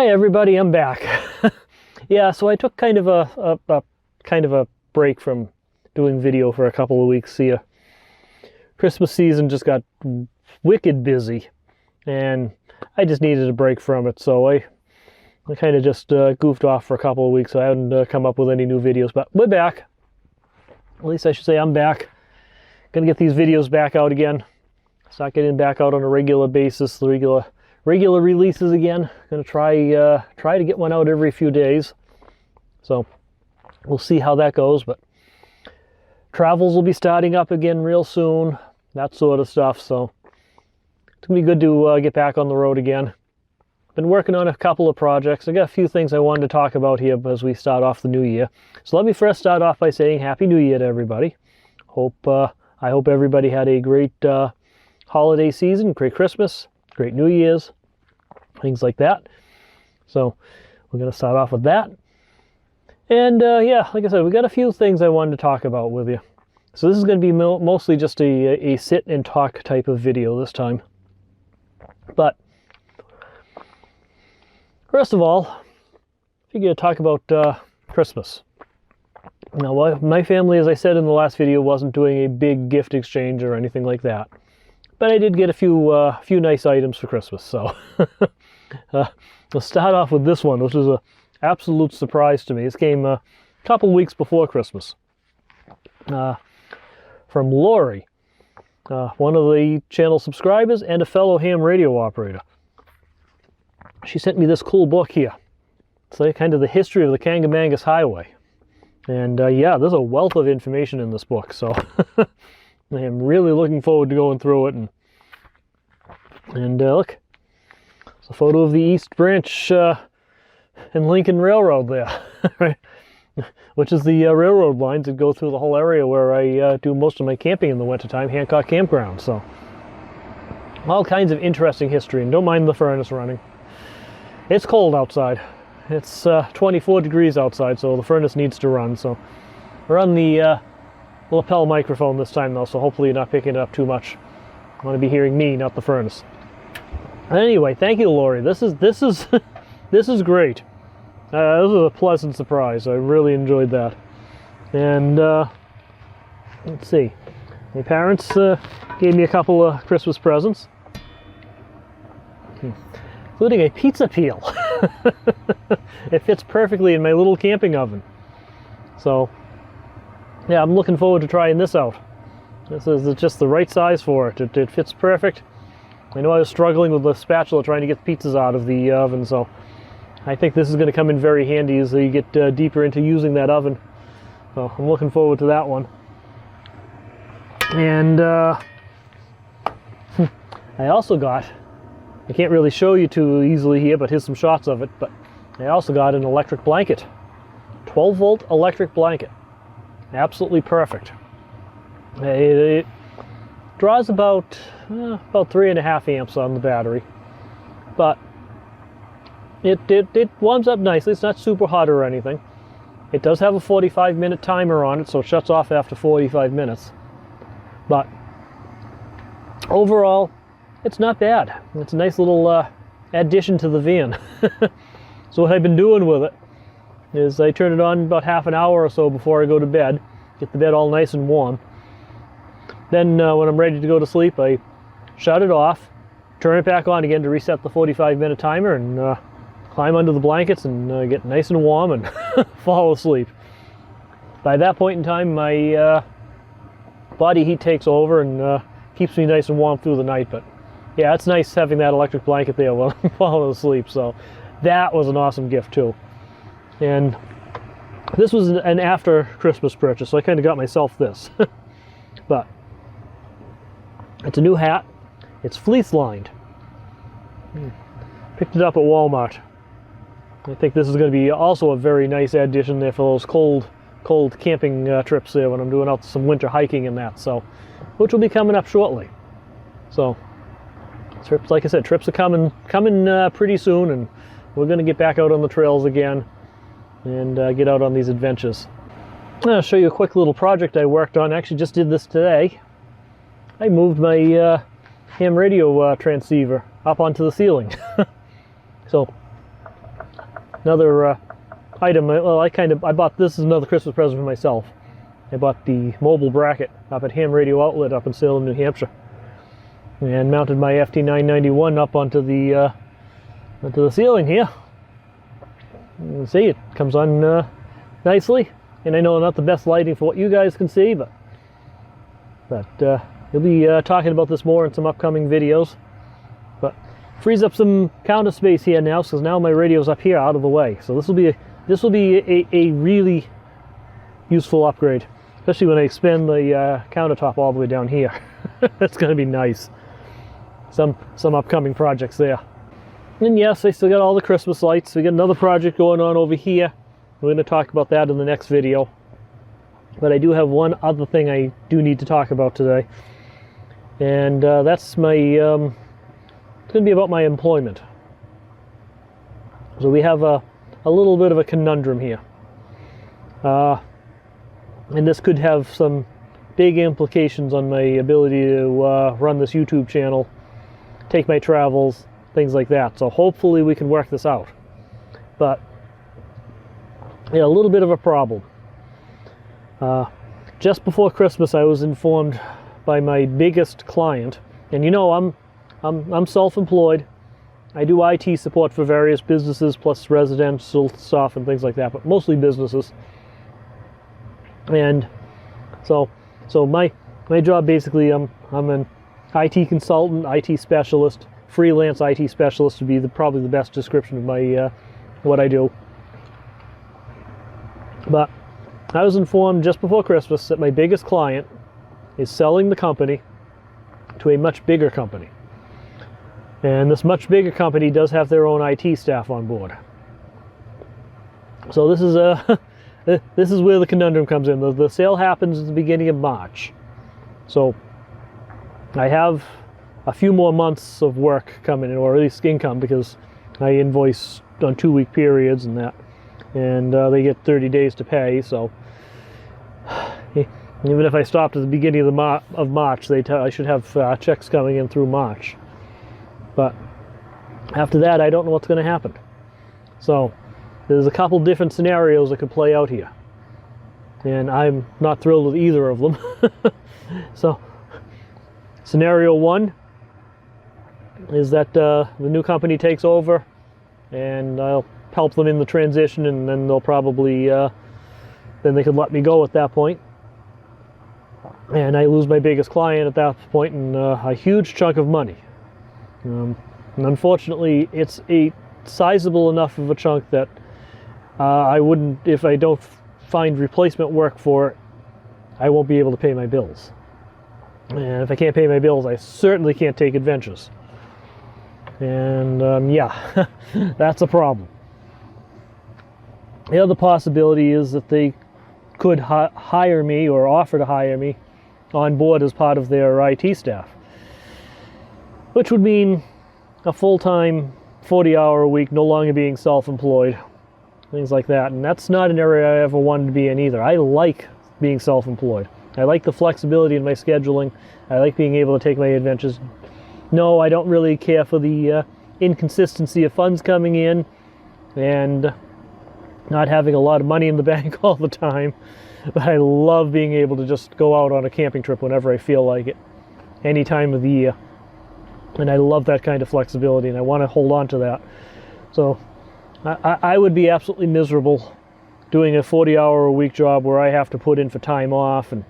Hi everybody, I'm back. Yeah, so I took kind of a break from doing video for a couple of weeks. See, Christmas season just got wicked busy, and I just needed a break from it. So I kind of just goofed off for a couple of weeks. So I haven't come up with any new videos, but we're back. At least I should say I'm back. Gonna get these videos back out again. Start getting back out on a regular basis, the regular releases again. Gonna try to get one out every few days. So we'll see how that goes, but travels will be starting up again real soon, that sort of stuff. So it's gonna be good to get back on the road again. Been working on a couple of projects. I got a few things I wanted to talk about here as we start off the new year. So let me first start off by saying Happy New Year to everybody. I hope everybody had a great holiday season, great Christmas, great New Year's, things like that. So we're going to start off with that. And yeah, like I said, we got a few things I wanted to talk about with you. So this is going to be mostly just a sit and talk type of video this time. But first of all, I figure to talk about Christmas. Now, my family, as I said in the last video, wasn't doing a big gift exchange or anything like that. But I did get a few nice items for Christmas, so let's start off with this one, which was an absolute surprise to me. This came a couple weeks before Christmas from Lori, one of the channel subscribers and a fellow ham radio operator. She sent me this cool book here. It's like kind of the history of the Kangamangas Highway. And yeah, there's a wealth of information in this book, so I am really looking forward to going through it. And look, it's a photo of the East Branch and Lincoln Railroad there, right? Which is the railroad lines that go through the whole area where I do most of my camping in the wintertime, Hancock Campground. So all kinds of interesting history, and don't mind the furnace running. It's cold outside. It's 24 degrees outside, so the furnace needs to run. So we're on the lapel microphone this time though, so hopefully you're not picking it up too much. I want to be hearing me, not the furnace. Anyway, thank you, Lori. This is this is great. This was a pleasant surprise. I really enjoyed that. And let's see, my parents gave me a couple of Christmas presents, including a pizza peel. It fits perfectly in my little camping oven. So yeah, I'm looking forward to trying this out. This is just the right size for it. It fits perfect. I know I was struggling with the spatula trying to get pizzas out of the oven, so I think this is going to come in very handy as you get deeper into using that oven. So I'm looking forward to that one. And I also got, I can't really show you too easily here, but here's some shots of it, but I also got an electric blanket. 12-volt electric blanket. Absolutely perfect. It draws about 3.5 amps on the battery, but it warms up nicely. It's not super hot or anything. It does have a 45-minute timer on it, so it shuts off after 45 minutes. But overall, it's not bad. It's a nice little addition to the van. So what I've been doing with it is I turn it on about half an hour or so before I go to bed, get the bed all nice and warm. Then when I'm ready to go to sleep, I shut it off, turn it back on again to reset the 45-minute timer, and climb under the blankets and get nice and warm and fall asleep. By that point in time, my body heat takes over and keeps me nice and warm through the night. But yeah, it's nice having that electric blanket there while I'm falling asleep. So that was an awesome gift too. And this was an after Christmas purchase, so I kind of got myself this. But it's a new hat. It's fleece lined. Picked it up at Walmart. I think this is going to be also a very nice addition there for those cold camping trips there when I'm doing out some winter hiking and that. So, which will be coming up shortly. So, trips, like I said, trips are coming pretty soon, and we're going to get back out on the trails again and get out on these adventures. I'll show you a quick little project I worked on. I actually just did this today. I moved my ham radio transceiver up onto the ceiling. So another item. Well, I bought this as another Christmas present for myself. I bought the mobile bracket up at Ham Radio Outlet up in Salem, New Hampshire, and mounted my FT991 up onto the ceiling here. You can see it comes on nicely, and I know not the best lighting for what you guys can see, but you'll be talking about this more in some upcoming videos. But frees up some counter space here now, because now my radio's up here out of the way. So this will be a really useful upgrade, especially when I expand the countertop all the way down here. That's going to be nice. Some upcoming projects there. And yes, I still got all the Christmas lights. We got another project going on over here. We're going to talk about that in the next video. But I do have one other thing I do need to talk about today. And that's my, it's going to be about my employment. So we have a little bit of a conundrum here. And this could have some big implications on my ability to run this YouTube channel, take my travels, things like that. So hopefully we can work this out. But yeah, a little bit of a problem. Just before Christmas, I was informed by my biggest client, and you know I'm self-employed. I do IT support for various businesses plus residential stuff and things like that, but mostly businesses. And so my job basically, I'm an IT consultant, IT specialist, freelance IT specialist would be probably the best description of my what I do. But I was informed just before Christmas that my biggest client is selling the company to a much bigger company. And this much bigger company does have their own IT staff on board. So this is where the conundrum comes in. The sale happens at the beginning of March. So I have a few more months of work coming in, or at least income, because I invoice on 2-week periods and that. And they get 30 days to pay, so even if I stopped at the beginning of March, I should have checks coming in through March. But after that, I don't know what's going to happen. So there's a couple different scenarios that could play out here, and I'm not thrilled with either of them. So scenario one is that the new company takes over, and I'll help them in the transition, and then they'll probably then they could let me go at that point, and I lose my biggest client at that point, and a huge chunk of money. And unfortunately, it's a sizable enough of a chunk that I wouldn't, if I don't find replacement work for it, I won't be able to pay my bills. And if I can't pay my bills, I certainly can't take adventures. And yeah, that's a problem. The other possibility is that they could hire me, or offer to hire me on board as part of their IT staff, which would mean a full-time 40-hour-a-week, no longer being self-employed, things like that. And that's not an area I ever wanted to be in either. I like being self-employed. I like the flexibility in my scheduling. I like being able to take my adventures. No, I don't really care for the inconsistency of funds coming in and not having a lot of money in the bank all the time. But I love being able to just go out on a camping trip whenever I feel like it, any time of the year. And I love that kind of flexibility, and I want to hold on to that. So I would be absolutely miserable doing a 40-hour-a-week job where I have to put in for time off and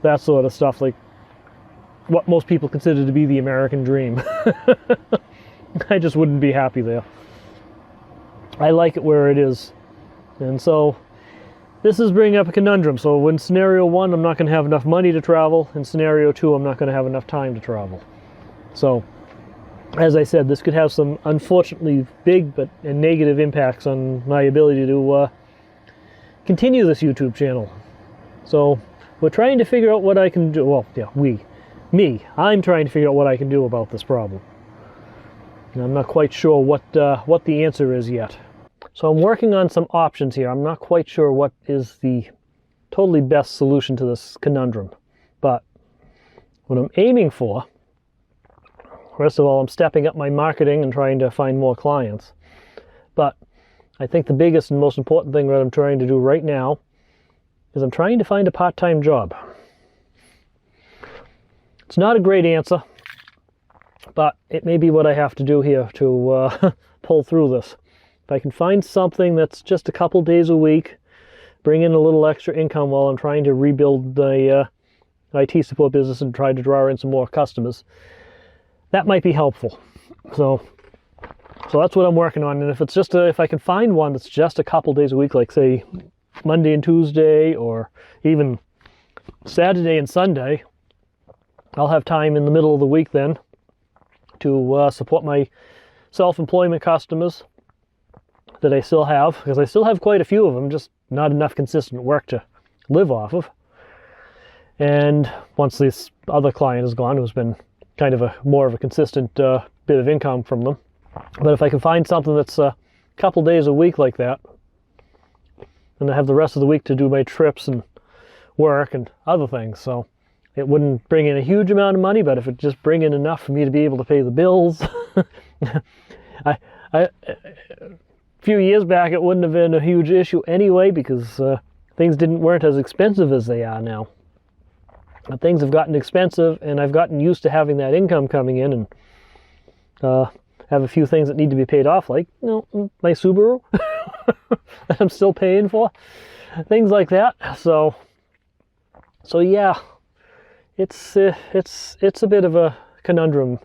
that sort of stuff, like what most people consider to be the American dream. I just wouldn't be happy there. I like it where it is. And so this is bringing up a conundrum. So in scenario one, I'm not going to have enough money to travel. In scenario two, I'm not going to have enough time to travel. So as I said, this could have some unfortunately big and negative impacts on my ability to continue this YouTube channel. So we're trying to figure out what I can do. Well, yeah, I'm trying to figure out what I can do about this problem. And I'm not quite sure what the answer is yet. So I'm working on some options here. I'm not quite sure what is the totally best solution to this conundrum. But what I'm aiming for, first of all, I'm stepping up my marketing and trying to find more clients. But I think the biggest and most important thing that I'm trying to do right now is I'm trying to find a part-time job. It's not a great answer, but it may be what I have to do here to pull through this. If I can find something that's just a couple days a week, bring in a little extra income while I'm trying to rebuild the IT support business and try to draw in some more customers, that might be helpful. So that's what I'm working on. And if it's just if I can find one that's just a couple days a week, like say Monday and Tuesday, or even Saturday and Sunday, I'll have time in the middle of the week then to support my self-employment customers that I still have, because I still have quite a few of them, just not enough consistent work to live off of. And once this other client is gone, who's been kind of more of a consistent bit of income from them. But if I can find something that's a couple days a week like that, then I have the rest of the week to do my trips and work and other things. So it wouldn't bring in a huge amount of money, but if it just bring in enough for me to be able to pay the bills, a few years back it wouldn't have been a huge issue anyway, because things weren't as expensive as they are now. But things have gotten expensive, and I've gotten used to having that income coming in, and have a few things that need to be paid off, like my Subaru that I'm still paying for, things like that. So yeah. It's a bit of a conundrum.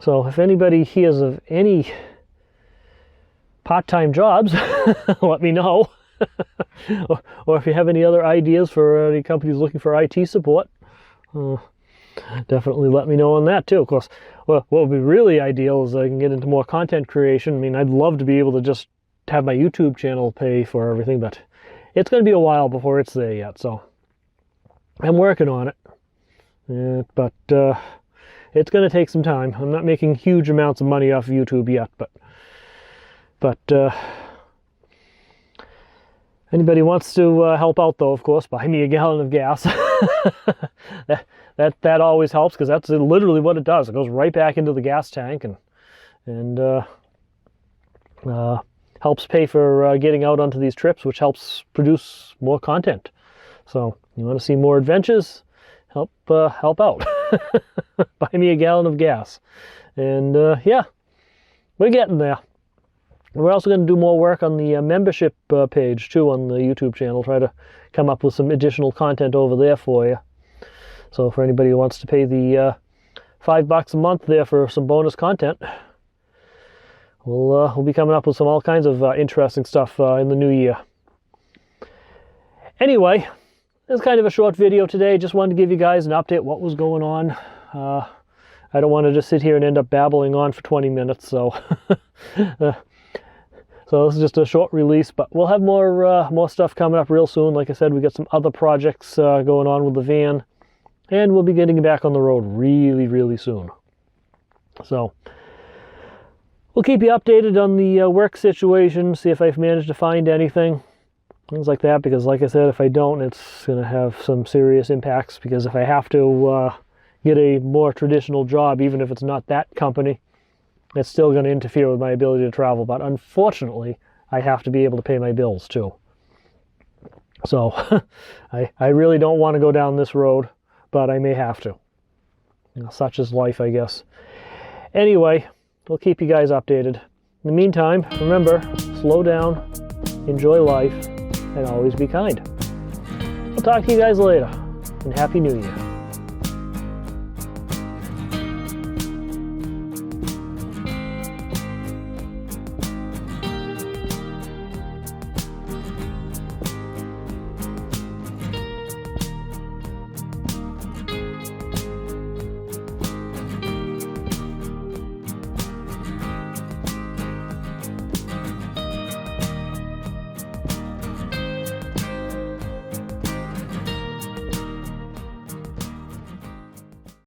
So if anybody hears of any part-time jobs, let me know. or if you have any other ideas for any companies looking for IT support, definitely let me know on that too. Of course, well, what would be really ideal is I can get into more content creation. I mean, I'd love to be able to just have my YouTube channel pay for everything, but it's going to be a while before it's there yet. So I'm working on it. But it's going to take some time. I'm not making huge amounts of money off of YouTube yet, but anybody wants to help out, though, of course, buy me a gallon of gas. that always helps, because that's literally what it does. It goes right back into the gas tank and helps pay for getting out onto these trips, which helps produce more content. So you want to see more adventures? Help out. Buy me a gallon of gas. And yeah, we're getting there. We're also going to do more work on the membership page too on the YouTube channel. Try to come up with some additional content over there for you. So for anybody who wants to pay the $5 a month there for some bonus content, we'll be coming up with all kinds of interesting stuff in the new year. Anyway, it's kind of a short video today. Just wanted to give you guys an update what was going on. I don't want to just sit here and end up babbling on for 20 minutes. So so this is just a short release, but we'll have more stuff coming up real soon. Like I said, we got some other projects going on with the van, and we'll be getting back on the road really, really soon. So we'll keep you updated on the work situation, see if I've managed to find anything. Things like that, because like I said, if I don't, it's going to have some serious impacts, because if I have to get a more traditional job, even if it's not that company, it's still going to interfere with my ability to travel. But unfortunately, I have to be able to pay my bills too. So I really don't want to go down this road, but I may have to. Such is life, I guess. Anyway, we'll keep you guys updated. In the meantime, remember, slow down, enjoy life, and always be kind. I'll talk to you guys later, and Happy New Year.